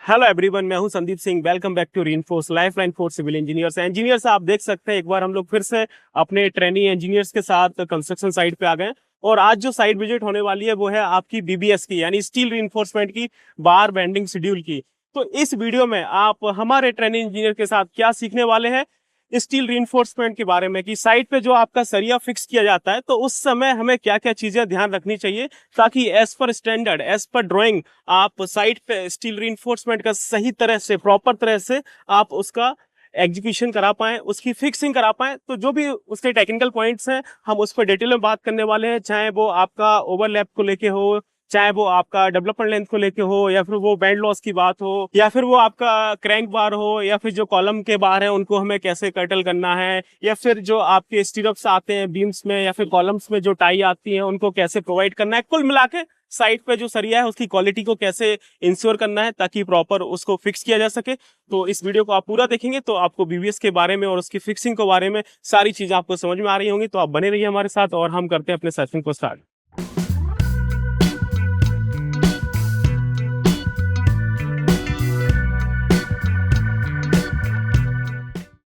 Hello everyone, मैं हूं Sandeep Singh. Welcome back to reinforce lifeline for civil engineers. आप देख सकते हैं एक बार हम लोग फिर से अपने ट्रेनी इंजीनियर्स के साथ कंस्ट्रक्शन साइट पे आ गए हैं। और आज जो साइट विजिट होने वाली है वो है आपकी बीबीएस की, यानी स्टील रीइंफोर्समेंट की, बार बेंडिंग शेड्यूल की। तो इस वीडियो में आप हमारे ट्रेनी इंजीनियर के साथ क्या सीखने वाले हैं स्टील रीइंफोर्समेंट के बारे में, कि साइट पे जो आपका सरिया फिक्स किया जाता है तो उस समय हमें क्या क्या चीजें ध्यान रखनी चाहिए, ताकि as per standard, as per drawing, आप साइट पे स्टील रीइंफोर्समेंट का सही तरह से, प्रॉपर तरह से आप उसका एग्जीक्यूशन करा पाएं, उसकी फिक्सिंग करा पाएं। तो जो भी उसके टेक्निकल पॉइंट्स हैं हम उस पर डिटेल में बात करने वाले हैं, चाहे वो आपका ओवरलैप को लेके हो, चाहे वो आपका डेवलपमेंट लेंथ को लेके हो, या फिर वो बैंड लॉस की बात हो, या फिर वो आपका क्रैंक बार हो, या फिर जो कॉलम के बार है उनको हमें कैसे कर्टल करना है, या फिर जो आपके स्टीरअप्स आते हैं बीम्स में या फिर कॉलम्स में जो टाई आती है उनको कैसे प्रोवाइड करना है। कुल मिला के साइट पे जो सरिया है उसकी क्वालिटी को कैसे इंश्योर करना है ताकि प्रॉपर उसको फिक्स किया जा सके। तो इस वीडियो को आप पूरा देखेंगे तो आपको बीबीएस के बारे में और उसकी फिक्सिंग के बारे में सारी चीजें आपको समझ में आ रही होंगी। तो आप बने रहिए हमारे साथ और हम करते हैं अपने सेशन को स्टार्ट।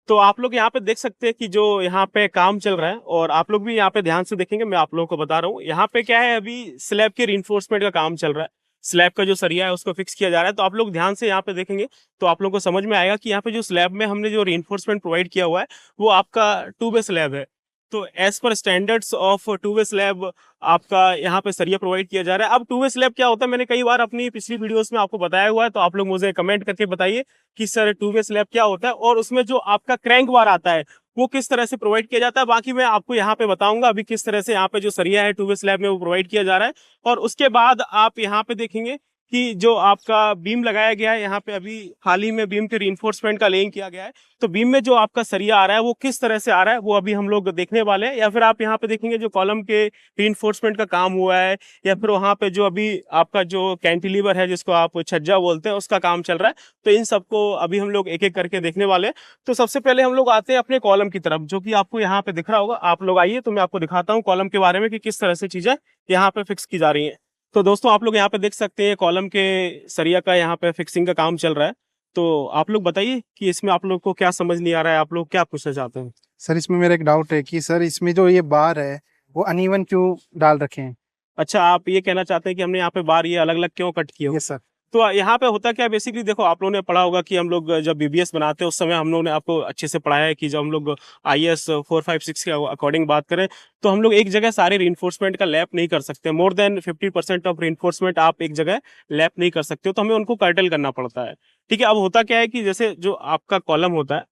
तो आप लोग यहाँ पे देख सकते हैं कि जो यहाँ पे काम चल रहा है, और आप लोग भी यहाँ पे ध्यान से देखेंगे, मैं आप लोगों को बता रहा हूँ यहाँ पे क्या है। अभी स्लैब के रिइंफोर्समेंट का काम चल रहा है, स्लैब का जो सरिया है उसको फिक्स किया जा रहा है। तो आप लोग ध्यान से यहाँ पे देखेंगे तो आप लोगों को समझ में आएगा कि यहाँ पे जो स्लैब में हमने जो रिइंफोर्समेंट प्रोवाइड किया हुआ है वो आपका टू वे स्लैब है। तो as per standards of two way slab आपका यहाँ पे सरिया प्रोवाइड किया जा रहा है। अब टू वे स्लैब क्या होता है, मैंने कई बार अपनी पिछली वीडियोस में आपको बताया हुआ है, तो आप लोग मुझे कमेंट करके बताइए कि सर टू वे स्लैब क्या होता है और उसमें जो आपका क्रैंक बार आता है वो किस तरह से प्रोवाइड किया जाता है। बाकी मैं आपको यहाँ पे बताऊंगा अभी किस तरह से यहाँ पे जो सरिया है टू वे स्लैब में वो प्रोवाइड किया जा रहा है। और उसके बाद आप यहाँ पे देखेंगे कि जो आपका बीम लगाया गया है, यहाँ पे अभी हाल ही में बीम के रीइंफोर्समेंट का लेइंग किया गया है। तो बीम में जो आपका सरिया आ रहा है वो किस तरह से आ रहा है वो अभी हम लोग देखने वाले हैं। या फिर आप यहाँ पे देखेंगे जो कॉलम के रीइंफोर्समेंट का काम हुआ है, या फिर वहाँ पे जो अभी आपका जो कैंटिलीवर है जिसको आप छज्जा बोलते हैं उसका काम चल रहा है। तो इन सबको अभी हम लोग एक एक करके देखने वाले हैं। तो सबसे पहले हम लोग आते हैं अपने कॉलम की तरफ, जो कि आपको यहाँ पे दिख रहा होगा। आप लोग आइए तो मैं आपको दिखाता हूँ कॉलम के बारे में कि किस तरह से चीजें यहाँ पे फिक्स की जा रही हैं। तो दोस्तों आप लोग यहाँ पे देख सकते हैं कॉलम के सरिया का यहाँ पे फिक्सिंग का काम चल रहा है। तो आप लोग बताइए कि इसमें आप लोग को क्या समझ नहीं आ रहा है, आप लोग क्या पूछना चाहते हैं। सर इसमें मेरा एक डाउट है कि सर इसमें जो ये बार है वो अनइवन क्यों डाल रखे हैं। अच्छा, आप ये कहना चाहते हैं कि हमने यहाँ पे बार ये अलग अलग क्यों कट किए हो। Yes sir. तो यहाँ पे होता क्या है, बेसिकली देखो, आप लोगों ने पढ़ा होगा कि हम लोग जब बीबीएस बनाते हैं उस समय हम लोगों ने आपको अच्छे से पढ़ाया है कि जब हम लोग आईएस 456 के अकॉर्डिंग बात करें तो हम लोग एक जगह सारे रीइंफोर्समेंट का लैप नहीं कर सकते। मोर देन 50% ऑफ रीइंफोर्समेंट आप एक जगह लैप नहीं कर सकते हो, तो हमें उनको कर्टल करना पड़ता है। ठीक है, अब होता क्या है कि जैसे जो आपका कॉलम होता है,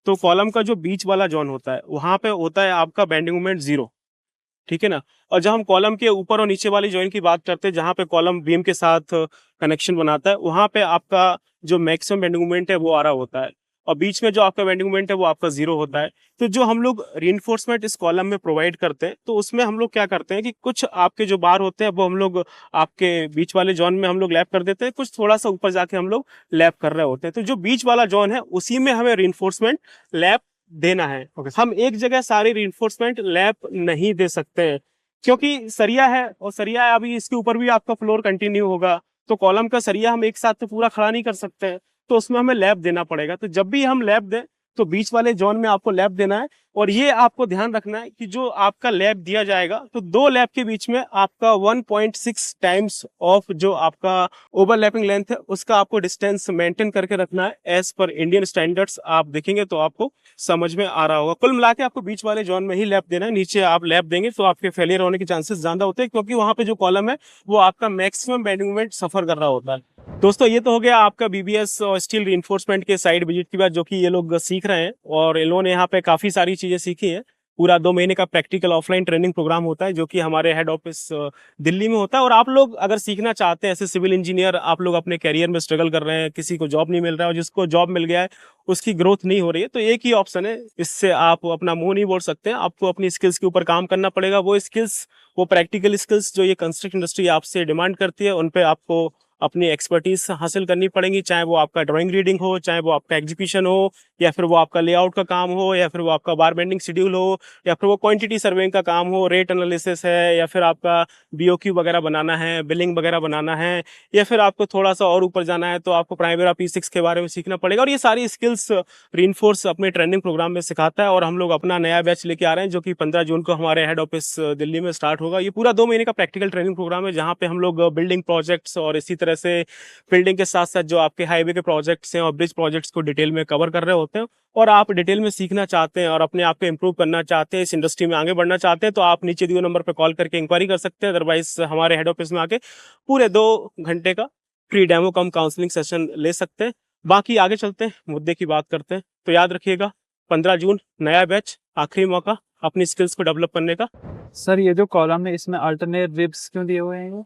तो कॉलम का जो बीच वाला जोन होता है वहां पे होता है आपका बेंडिंग मोमेंट 0। ठीक है ना। और जब हम कॉलम के ऊपर और नीचे वाली जॉइंट की बात करते हैं, जहाँ पे कॉलम बीम के साथ कनेक्शन बनाता है, वहां पे आपका जो मैक्सिमम बेंडिंग मोमेंट है वो आ रहा होता है, और बीच में जो आपका बेंडिंग मोमेंट है वो आपका 0 होता है। तो जो हम लोग रीइंफोर्समेंट इस कॉलम में प्रोवाइड करते हैं, तो उसमें हम लोग क्या करते हैं कि कुछ आपके जो बार होते हैं वो हम लोग आपके बीच वाले जॉन में हम लोग लैप कर देते हैं, कुछ थोड़ा सा ऊपर जाके हम लोग लैप कर रहे होते हैं। तो जो बीच वाला जॉन है उसी में हमें रीइंफोर्समेंट लैप देना है। Okay sir. हम एक जगह सारे रीइंफोर्समेंट लैप नहीं दे सकते हैं, क्योंकि सरिया है और सरिया है, अभी इसके ऊपर भी आपका फ्लोर कंटिन्यू होगा। तो कॉलम का सरिया हम एक साथ तो पूरा खड़ा नहीं कर सकते हैं, तो उसमें हमें लैप देना पड़ेगा। तो जब भी हम लैप दें तो बीच वाले जोन में आपको लैप देना है। और ये आपको ध्यान रखना है कि जो आपका लैप दिया जाएगा तो दो लैप के बीच में आपका 1.6 टाइम्स ऑफ जो आपका ओवरलैपिंग लेंथ है उसका आपको डिस्टेंस मेंटेन करके रखना है एज पर इंडियन स्टैंडर्ड्स। आप देखेंगे तो आपको समझ में आ रहा होगा। कुल मिला के आपको बीच वाले जोन में ही लैप देना है, नीचे आप लैप देंगे तो आपके फेलियर होने के चांसेस ज्यादा होते हैं, क्योंकि वहां पे जो कॉलम है वो आपका मैक्सिमम बेंडिंग मोमेंट सफर कर रहा होता है। दोस्तों ये तो हो गया आपका बीबीएस और स्टील रीइंफोर्समेंट के साइड विजिट की बात, जो कि ये लोग सीख रहे हैं, और इन लोगों ने यहाँ पे काफी सारी चीजें सीखी हैं। पूरा 2 महीने का प्रैक्टिकल ऑफलाइन ट्रेनिंग प्रोग्राम होता है, जो कि हमारे हेड ऑफिस दिल्ली में होता है। और आप लोग अगर सीखना चाहते हैं, ऐसे सिविल इंजीनियर आप लोग अपने करियर में स्ट्रगल कर रहे हैं, किसी को जॉब नहीं मिल रहा है और जिसको जॉब मिल गया है उसकी ग्रोथ नहीं हो रही है, तो एक ही ऑप्शन है, इससे आप अपना मुंह नहीं बोल सकते हैं। आपको अपनी स्किल्स के ऊपर काम करना पड़ेगा। वो स्किल्स, वो प्रैक्टिकल स्किल्स जो ये कंस्ट्रक्शन इंडस्ट्री आपसे डिमांड करती है, उन पे आपको अपनी एक्सपर्टीज हासिल करनी पड़ेंगी, चाहे वो आपका ड्राइंग रीडिंग हो, चाहे वो आपका एग्जीक्यूशन हो, या फिर वो आपका लेआउट का काम हो, या फिर वो आपका बार बेंडिंग शेड्यूल हो, या फिर वो क्वांटिटी सर्वेइंग का काम हो, रेट एनालिसिस है, या फिर आपका बीओक्यू वगैरह बनाना है, बिलिंग वगैरह बनाना है, या फिर आपको थोड़ा सा और ऊपर जाना है तो आपको प्राइमेरा P6 के बारे में सीखना पड़ेगा। और ये सारी स्किल्स रीइंफोर्स अपने ट्रेनिंग प्रोग्राम में सिखाता है। और हम लोग अपना नया बैच लेके आ रहे हैं जो कि 15 जून को हमारे हेड ऑफिस दिल्ली में स्टार्ट होगा। ये पूरा 2 महीने का प्रैक्टिकल ट्रेनिंग प्रोग्राम है जहाँ पे हम लोग बिल्डिंग प्रोजेक्ट्स और इसी तरह से बिल्डिंग के साथ साथ जो आपके हाईवे के प्रोजेक्ट्स हैं और ब्रिज प्रोजेक्ट्स को डिटेल में कवर कर रहे होते हैं। और आप डिटेल में सीखना चाहते हैं और अपने आप को इम्प्रूव करना चाहते हैं, इस इंडस्ट्री में आगे बढ़ना चाहते हैं, तो आप नीचे दिए नंबर पर कॉल करके इंक्वायरी कर सकते हैं। अदरवाइज हमारे हेड ऑफिस में आके पूरे 2 घंटे का फ्री डेमो कम काउंसलिंग सेशन ले सकते हैं। बाकी आगे चलते हैं, मुद्दे की बात करते हैं। तो याद रखिएगा 15 जून नया बैच, आखिरी मौका अपनी स्किल्स को डेवलप करने का। सर ये जो कॉलम है इसमें अल्टरनेट रिब्स क्यों दिए हुए हैं ये?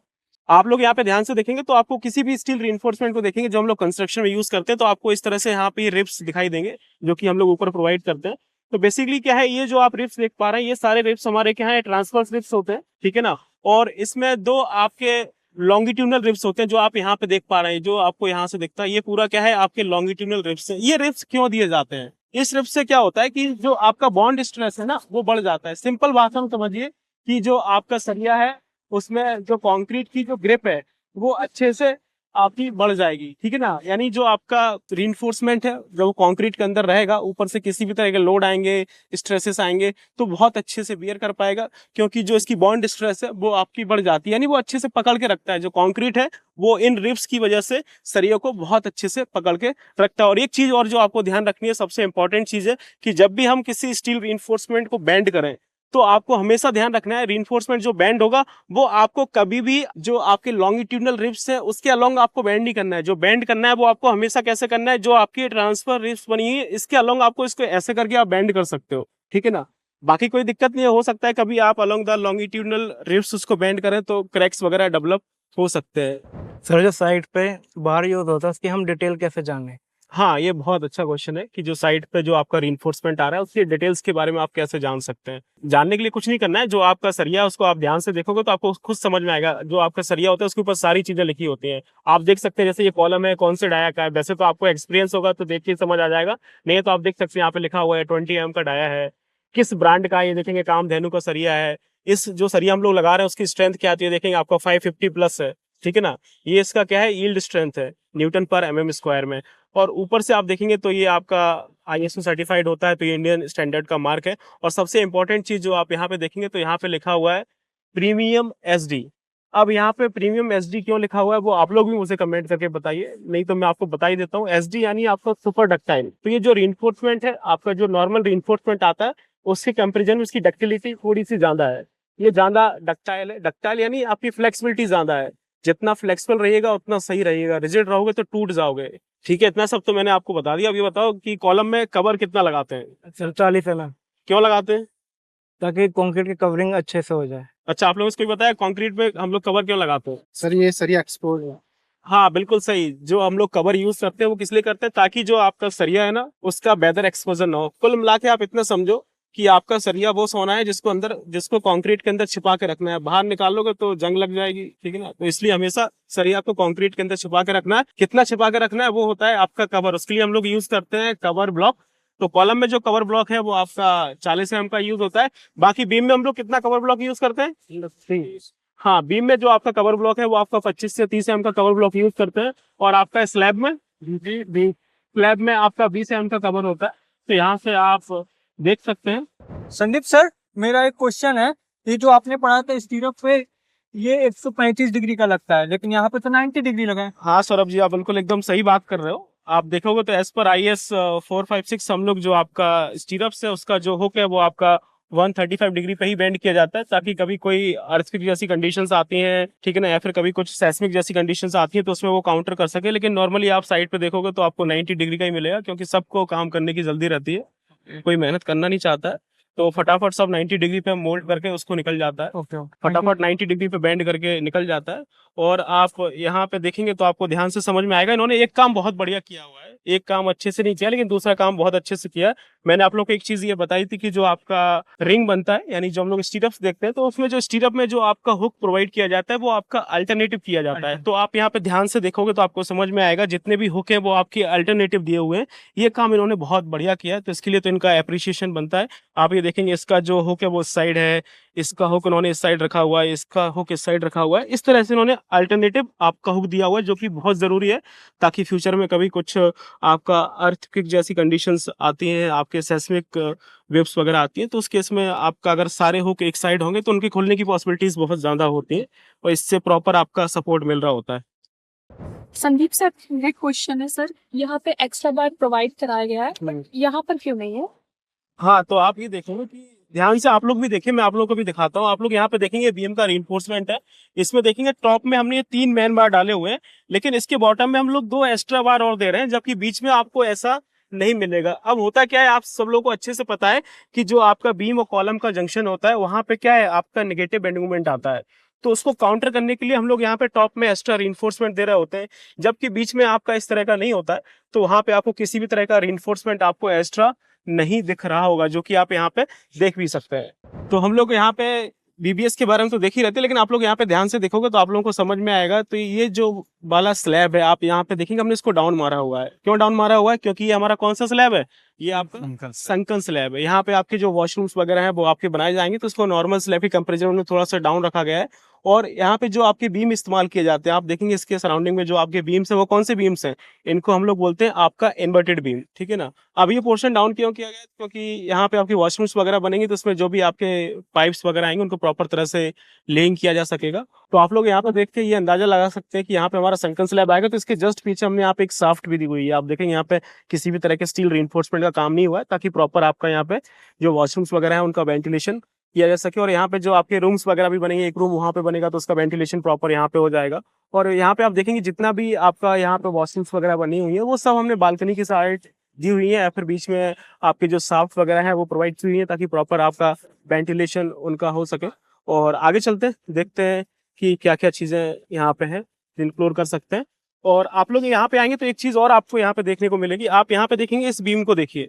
आप लोग यहाँ पे ध्यान से देखेंगे तो आपको किसी भी स्टील रीइंफोर्समेंट को देखेंगे जो हम लोग कंस्ट्रक्शन में यूज करते हैं तो आपको इस तरह से यहाँ पे रिब्स दिखाई देंगे जो कि हम लोग ऊपर प्रोवाइड करते हैं। तो बेसिकली क्या है, ये जो आप रिब्स देख पा रहे हैं ये सारे रिब्स हमारे क्या है, ट्रांसवर्स रिब्स होते हैं, ठीक है ना। और इसमें 2 आपके लॉन्गिट्यूडनल रिब्स होते हैं जो आप यहाँ पे देख पा रहे हैं, जो आपको यहाँ से दिखता है ये पूरा क्या है आपके लॉन्गिट्यूडनल रिब्स है। ये रिब्स क्यों दिए जाते हैं, इस रिब्स से क्या होता है कि जो आपका बॉन्ड स्ट्रेस है ना वो बढ़ जाता है। सिंपल भाषा में समझिए कि जो आपका सरिया है उसमें जो कंक्रीट की जो ग्रिप है वो अच्छे से आपकी बढ़ जाएगी, ठीक है ना। यानी जो आपका रीइंफोर्समेंट है जो कंक्रीट के अंदर रहेगा, ऊपर से किसी भी तरह के लोड आएंगे, स्ट्रेसेस आएंगे तो बहुत अच्छे से बियर कर पाएगा, क्योंकि जो इसकी बॉन्ड स्ट्रेस है वो आपकी बढ़ जाती है। यानी वो अच्छे से पकड़ के रखता है, जो कंक्रीट है वो इन रिब्स की वजह से सरियों को बहुत अच्छे से पकड़ के रखता है। और एक चीज और जो आपको ध्यान रखनी है, सबसे इंपॉर्टेंट चीज है कि जब भी हम किसी स्टील रीइंफोर्समेंट को बेंड करें तो आपको हमेशा ध्यान रखना है रीइंफोर्समेंट जो बेंड होगा वो आपको कभी भी जो आपके लॉन्गिट्यूडनल रिब्स है उसके अलोंग आपको बेंड नहीं करना है। जो बेंड करना है वो आपको हमेशा कैसे करना है, जो आपकी ट्रांसफर रिब्स बनी है इसके अलोंग आपको इसको ऐसे करके आप बेंड कर सकते हो, ठीक है ना। बाकी कोई दिक्कत नहीं है, हो सकता है कभी आप अलोंग द लॉन्गिट्यूडनल रिब्स उसको बेंड करें तो क्रैक्स वगैरह डेवलप हो सकते हैं। सर जो साइड पे बार यूज होता है उसकी हम डिटेल कैसे जानें? हाँ, ये बहुत अच्छा क्वेश्चन है कि जो साइट पे जो आपका रीइंफोर्समेंट आ रहा है उसकी डिटेल्स के बारे में आप कैसे जान सकते हैं। जानने के लिए कुछ नहीं करना है, जो आपका सरिया है उसको आप ध्यान से देखोगे तो आपको खुद समझ में आएगा। जो आपका सरिया होता है उसके ऊपर सारी चीजें लिखी होती हैं, आप देख सकते हैं। जैसे ये कॉलम है कौन से डाया का है, वैसे तो आपको एक्सपीरियंस होगा तो देख के समझ आ जाएगा, नहीं तो आप देख सकते हैं यहाँ पे लिखा हुआ है 20 mm का डाया है, किस ब्रांड का, ये देखेंगे कामधेनु का सरिया है। इस जो सरिया हम लोग लगा रहे हैं उसकी स्ट्रेंथ क्या आती है, देखेंगे आपका 550 प्लस है, ठीक है ना। ये इसका क्या है, यील्ड स्ट्रेंथ है न्यूटन पर mm स्क्वायर में। और ऊपर से आप देखेंगे तो ये आपका ISO सर्टिफाइड होता है, तो ये इंडियन स्टैंडर्ड का मार्क है। और सबसे इंपॉर्टेंट चीज जो आप यहाँ पे देखेंगे तो यहाँ पे लिखा हुआ है प्रीमियम SD। अब यहाँ पे प्रीमियम SD क्यों लिखा हुआ है वो आप लोग भी मुझे कमेंट करके बताइए, नहीं तो मैं आपको बता ही देता हूँ। SD यानी आपका सुपर डक्टाइल। तो ये जो रीइंफोर्समेंट है आपका, जो नॉर्मल रीइंफोर्समेंट आता है उसके कंपेरिजन में इसकी डक्टिलिटी थोड़ी सी ज्यादा है, ये ज्यादा डक्टाइल है। डक्टाइल यानी आपकी फ्लेक्सिबिलिटी ज्यादा है, जितना फ्लेक्सिबल रहिएगा उतना सही रहिएगा, रिजिड रहोगे तो टूट जाओगे, ठीक है। इतना सब तो मैंने आपको बता दिया। अब ये बताओ कि कॉलम में कवर कितना लगाते हैं? सर 40 mm, क्यों लगाते हैं? ताकि कंक्रीट की कवरिंग अच्छे से हो जाए। अच्छा, आप लोगों को कोई बताया कंक्रीट में हम लोग कवर क्यों लगाते हैं? सर ये सरिया एक्सपोर्ट है। हाँ बिल्कुल सही, जो हम लोग कवर यूज करते हैं वो किस लिए करते हैं, ताकि जो आपका सरिया है ना उसका वेदर एक्सपोजर ना हो। कुल मिला के आप इतना समझो कि आपका सरिया वो सोना है जिसको कंक्रीट के अंदर छिपा के रखना है, बाहर निकालोगे तो जंग लग जाएगी, ठीक है ना। तो इसलिए हमेशा सरिया को कंक्रीट के अंदर छिपा के रखना है। कितना छिपा के रखना है वो होता है आपका कवर, उसके लिए हम लोग यूज करते हैं कवर ब्लॉक। तो कॉलम में जो कवर ब्लॉक है वो आपका 40 mm का यूज होता है। बाकी बीम में हम लोग कितना कवर ब्लॉक यूज करते हैं? हाँ, बीम में जो आपका कवर ब्लॉक है वो आपका 25 से 30 mm का कवर ब्लॉक यूज करते हैं। और आपका स्लैब में स्लैब में आपका 20 mm का कवर होता है। तो यहाँ से आप देख सकते हैं। संदीप सर मेरा एक क्वेश्चन है, ये जो आपने पढ़ा था स्टीरअप पे ये 135 डिग्री का लगता है लेकिन यहाँ पे तो 90 डिग्री लगा है। हाँ सौरभ जी, आप बिल्कुल एकदम सही बात कर रहे हो। आप देखोगे तो एज पर IS 456 हम लोग जो आपका स्टीरअप्स है उसका जो हुक है वो आपका 135 डिग्री पे ही बेंड किया जाता है, ताकि कभी कोई अर्थक्वेक जैसी कंडीशंस आती हैं, ठीक है ना, या फिर कभी कुछ सेस्मिक जैसी कंडीशंस आती हैं तो उसमें वो काउंटर कर सके। लेकिन नॉर्मली आप साइड पे देखोगे तो आपको 90 डिग्री का ही मिलेगा, क्योंकि सबको काम करने की जल्दी रहती है, कोई मेहनत करना नहीं चाहता है, तो फटाफट सब 90 डिग्री पे मोल्ड करके उसको निकल जाता है। फटाफट 90 डिग्री पे बेंड करके निकल जाता है। और आप यहाँ पे देखेंगे तो आपको ध्यान से समझ में आएगा, इन्होंने एक काम बहुत बढ़िया किया हुआ है एक काम अच्छे से नहीं किया लेकिन दूसरा काम बहुत अच्छे से किया। मैंने आप लोग को एक चीज ये बताई थी कि जो आपका रिंग बनता है, यानी जो हम लोग स्टीरअप्स देखते हैं, तो उसमें जो स्टीरअप में जो आपका हुक प्रोवाइड किया जाता है वो आपका अल्टरनेटिव किया जाता है। तो आप यहाँ पे ध्यान से देखोगे तो आपको समझ में आएगा, जितने भी हुक है वो आपके अल्टरनेटिव दिए हुए हैं। ये काम इन्होंने बहुत बढ़िया किया है, तो इसके लिए तो इनका एप्रिसिएशन बनता है। आप ये देखेंगे इसका जो हुक है वो साइड है, इसका हुक उन्होंने इस साइड रखा हुआ है, इसका हुक इस साइड रखा हुआ है। इस तरह से इन्होंने अल्टरनेटिव आपका हुक दिया हुआ है, जो कि बहुत जरूरी है, ताकि फ्यूचर में कभी कुछ आपका अर्थक्वेक जैसी कंडीशंस आती हैं, आपके सेस्मिक वेव्स वगैरह आती हैं, तो उस केस में आपका अगर सारे हुक एक साइड होंगे तो उनके खुलने की पॉसिबिलिटीज बहुत ज्यादा होती है, और इससे प्रॉपर आपका सपोर्ट मिल रहा होता है। संदीप सर, एक क्वेश्चन है सर, यहाँ पे एक्स्ट्रा बार प्रोवाइड कराया गया है, बट यहाँ पर क्यों नहीं है? हाँ, तो आप ये देखेंगे कि ध्यान से आप लोग भी देखिए, मैं आप लोगों को भी दिखाता हूँ। आप लोग यहाँ पे देखेंगे बीम का रीइंफोर्समेंट है, इसमें देखेंगे टॉप में हमने ये 3 मैन बार डाले हुए हैं, लेकिन इसके बॉटम में हम लोग 2 एक्स्ट्रा बार और दे रहे हैं, जबकि बीच में आपको ऐसा नहीं मिलेगा। अब होता क्या है, आप सब लोगों को अच्छे से पता है कि जो आपका बीम और कॉलम का जंक्शन होता है, वहां पे क्या है, आपका नेगेटिव बेंडिंग मोमेंट आता है। तो उसको काउंटर करने के लिए हम लोग यहाँ पे टॉप में एक्स्ट्रा रीइंफोर्समेंट दे रहे होते हैं, जबकि बीच में आपका इस तरह का नहीं होता है। तो वहां पे आपको किसी भी तरह का रीइंफोर्समेंट आपको एक्स्ट्रा नहीं दिख रहा होगा, जो कि आप यहाँ पे देख भी सकते हैं। तो हम लोग यहाँ पे बीबीएस के बारे में तो देख ही रहते हैं, लेकिन आप लोग यहाँ पे ध्यान से देखोगे तो आप लोगों को समझ में आएगा। तो ये जो वाला स्लैब है, आप यहाँ पे देखेंगे हमने इसको डाउन मारा हुआ है। क्यों डाउन मारा हुआ है? क्योंकि ये हमारा कौन सा स्लैब है, ये आपका संकन स्लैब है। यहाँ पे आपके जो वॉशरूम्स वगैरह हैं वो आपके बनाए जाएंगे, तो इसको नॉर्मल स्लैब के कंपेरिजन में थोड़ा सा डाउन रखा गया है। और यहाँ पे जो आपके बीम इस्तेमाल किए जाते हैं, आप देखेंगे इसके सराउंडिंग में जो आपके बीम्स हैं वो कौन से बीम्स हैं, इनको हम लोग बोलते हैं आपका इन्वर्टेड बीम, ठीक है ना। अब ये पोर्शन डाउन क्यों किया गया? क्योंकि यहाँ पे आपके वॉशरूम्स वगैरह बनेंगे, तो उसमें जो भी आपके पाइप्स वगैरह आएंगे उनको प्रॉपर तरह से लेइंग किया जा सकेगा। तो आप लोग यहाँ पे देख के ये अंदाजा लगा सकते हैं कि यहाँ पे हमारा संकन स्लैब आएगा, तो इसके जस्ट पीछे हमने यहाँ पे एक शाफ्ट भी दी हुई है। आप देखेंगे यहाँ पे किसी भी तरह के स्टील रीइंफोर्समेंट का काम नहीं हुआ है, ताकि प्रॉपर आपका यहाँ पे जो वॉशरूम्स वगैरह है उनका वेंटिलेशन किया जा सके। और यहाँ पे जो आपके रूम्स वगैरह भी बनेंगे, एक रूम वहाँ पे बनेगा तो उसका वेंटिलेशन प्रॉपर यहाँ पे हो जाएगा। और यहाँ पे आप देखेंगे जितना भी आपका यहाँ पे वॉशरूम्स वगैरह बनी हुई है वो सब हमने बालकनी की साइड दी हुई है, या फिर बीच में आपके जो शाफ्ट वगैरह है वो प्रोवाइड की हुई है, ताकि प्रॉपर आपका वेंटिलेशन उनका हो सके। और आगे चलते हैं, देखते हैं कि क्या क्या चीजें यहाँ पे है इंक्लूड कर सकते हैं। और आप लोग यहाँ पे आएंगे तो एक चीज और आपको यहाँ पे देखने को मिलेगी। आप यहाँ पे देखेंगे इस बीम को देखिए,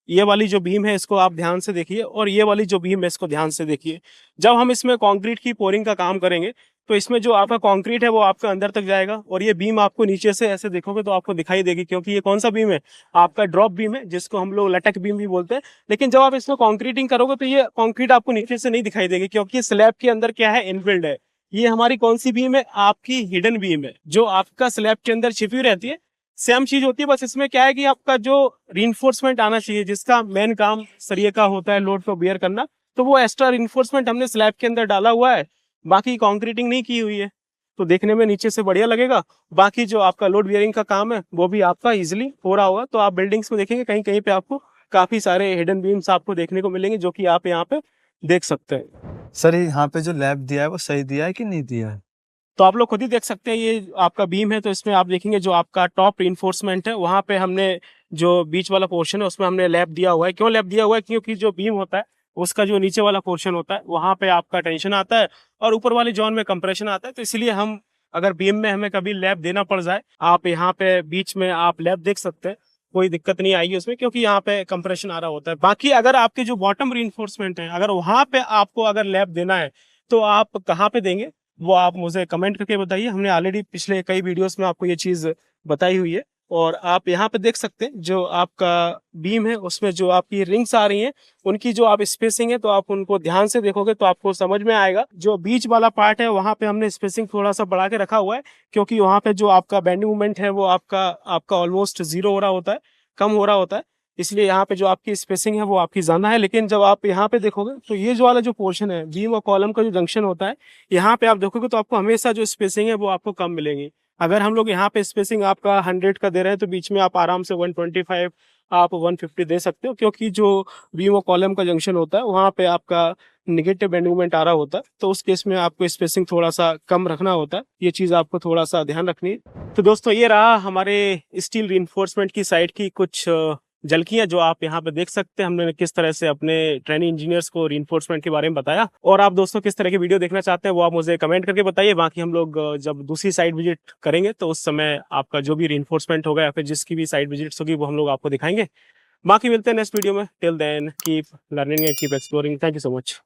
ये वाली जो बीम है इसको आप ध्यान से देखिए, और ये वाली जो बीम है इसको ध्यान से देखिए। जब हम इसमें कंक्रीट की पोरिंग का काम करेंगे तो इसमें जो आपका कंक्रीट है वो आपका अंदर तक जाएगा, और ये बीम आपको नीचे से ऐसे देखोगे तो आपको दिखाई देगी, क्योंकि ये कौन सा बीम है, आपका ड्रॉप बीम है, जिसको हम लोग लटक बीम भी बोलते हैं। लेकिन जब आप इसमें कंक्रीटिंग करोगे तो ये कंक्रीट आपको नीचे से नहीं दिखाई देगी, क्योंकि स्लैब के अंदर क्या है, इनबिल्ड है। ये हमारी कौन सी बीम है, आपकी हिडन बीम है, जो आपका स्लैब के अंदर छिपी रहती है। सेम चीज होती है, बस इसमें क्या है कि आपका जो रीइंफोर्समेंट आना चाहिए, जिसका मेन काम सरिये का होता है लोड को बियर करना, तो वो एक्स्ट्रा रीइंफोर्समेंट हमने स्लैब के अंदर डाला हुआ है, बाकी कंक्रीटिंग नहीं की हुई है। तो देखने में नीचे से बढ़िया लगेगा, बाकी जो आपका लोड बियरिंग का काम है वो भी आपका इजिली हो रहा होगा। तो आप बिल्डिंग्स में देखेंगे कहीं कहीं पे आपको काफी सारे हिडन बीम्स आपको देखने को मिलेंगे, जो कि आप यहाँ पे देख सकते हैं। सर यहाँ पे जो लैब दिया है वो सही दिया है कि नहीं दिया है? तो आप लोग खुद ही देख सकते हैं, ये आपका बीम है, तो इसमें आप देखेंगे जो आपका टॉप रीइंफोर्समेंट है वहां पे हमने जो बीच वाला पोर्शन है उसमें हमने लैब दिया हुआ है। क्यों लैब दिया हुआ है? क्योंकि जो बीम होता है उसका जो नीचे वाला पोर्शन होता है वहां पे आपका टेंशन आता है, और ऊपर वाले जोन में कंप्रेशन आता है। तो इसलिए हम अगर बीम में हमें कभी लैब देना पड़ जाए, आप यहाँ पे बीच में आप लैब देख सकते हैं, कोई दिक्कत नहीं आएगी उसमें, क्योंकि यहाँ पे कंप्रेशन आ रहा होता है। बाकी अगर आपके जो बॉटम रीइंफोर्समेंट है, अगर वहां पे आपको अगर लैब देना है तो आप कहाँ पे देंगे, वो आप मुझे कमेंट करके बताइए। हमने ऑलरेडी पिछले कई वीडियोस में आपको ये चीज बताई हुई है। और आप यहाँ पे देख सकते हैं जो आपका बीम है उसमें जो आपकी रिंग्स आ रही हैं, उनकी जो आप स्पेसिंग है, तो आप उनको ध्यान से देखोगे तो आपको समझ में आएगा। जो बीच वाला पार्ट है वहां पे हमने स्पेसिंग थोड़ा सा बढ़ा के रखा हुआ है, क्योंकि वहां पे जो आपका बेंडिंग मोमेंट है वो आपका ऑलमोस्ट 0 हो रहा होता है, कम हो रहा होता है, इसलिए यहाँ पे जो आपकी स्पेसिंग है वो आपकी ज्यादा है। लेकिन जब आप यहाँ पे देखोगे तो ये जो वाला जो पोर्शन है, बीम और कॉलम का जो जंक्शन होता है, यहाँ पे आप देखोगे तो आपको हमेशा जो स्पेसिंग है वो आपको कम मिलेगी। अगर हम लोग यहाँ पे स्पेसिंग आपका 100 का दे रहे हैं तो बीच में आप आराम से 125 आप 150 दे सकते हो, क्योंकि जो बीम और कॉलम का जंक्शन होता है वहाँ पे आपका निगेटिव बेंडिंग मोमेंट आ रहा होता है, तो उस केस में आपको स्पेसिंग थोड़ा सा कम रखना होता है। ये चीज आपको थोड़ा सा ध्यान रखनी है। तो दोस्तों ये रहा हमारे स्टील रीइंफोर्समेंट की साइड की कुछ झलकियां जो आप यहाँ पे देख सकते हैं। हमने किस तरह से अपने ट्रेनी इंजीनियर्स को रीइंफोर्समेंट के बारे में बताया। और आप दोस्तों किस तरह की वीडियो देखना चाहते हैं वो आप मुझे कमेंट करके बताइए। बाकी हम लोग जब दूसरी साइट विजिट करेंगे तो उस समय आपका जो भी रीइंफोर्समेंट होगा या फिर जिसकी भी साइट विजिट्स होगी वो हम लोग आपको दिखाएंगे। बाकी मिलते हैं नेक्स्ट वीडियो में। Till then keep learning and keep exploring. Thank you so much.